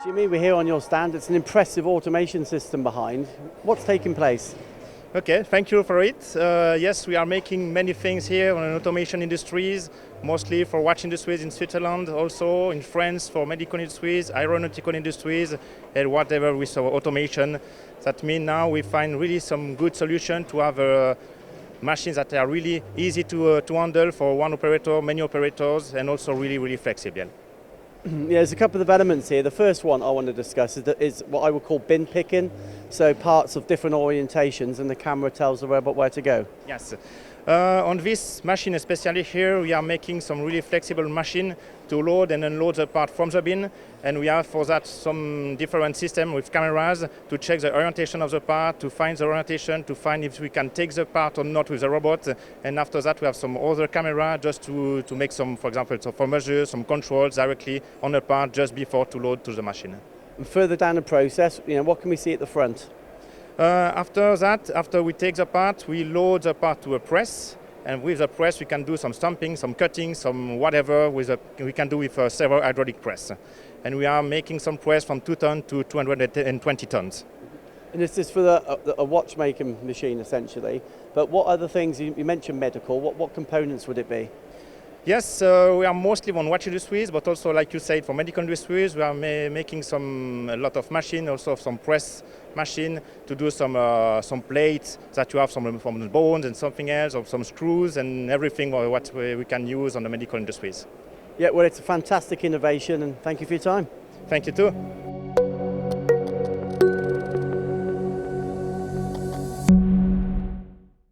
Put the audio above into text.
Jimmy, we're here on your stand. It's an impressive automation system behind. What's taking place? Okay, thank you for it. Yes, we are making many things here on automation industries, mostly for watch industries in Switzerland, also in France for medical industries, aeronautical industries, and whatever with our automation. That means now we find really some good solution to have machines that are really easy to handle for one operator, many operators, and also really flexible. Yeah, there's a couple of elements here. The first one I want to discuss is what I would call bin picking. So parts of different orientations and the camera tells the robot where to go. Yes. On this machine, especially here, we are making some really flexible machine to load and unload the part from the bin. And we have for that some different system with cameras to check the orientation of the part, to find the orientation, to find if we can take the part or not with the robot. And after that, we have some other camera just to make some, for example, for measures, some controls directly on the part just before to load to the machine. And further down the process, what can we see at the front? After that, after we take the part, we load the part to a press, and with the press we can do some stamping, some cutting, some whatever we can do with several hydraulic press. And we are making some press from 2 tons to 220 tons. And this is for a watchmaking machine essentially, but what other things, you mentioned medical, what components would it be? Yes, we are mostly on watch industries, but also, like you said, for medical industries, we are making a lot of machine, also some press machine to do some plates that you have from the bones and something else, or some screws and everything what we can use on the medical industries. Yeah, well, it's a fantastic innovation, and thank you for your time. Thank you too.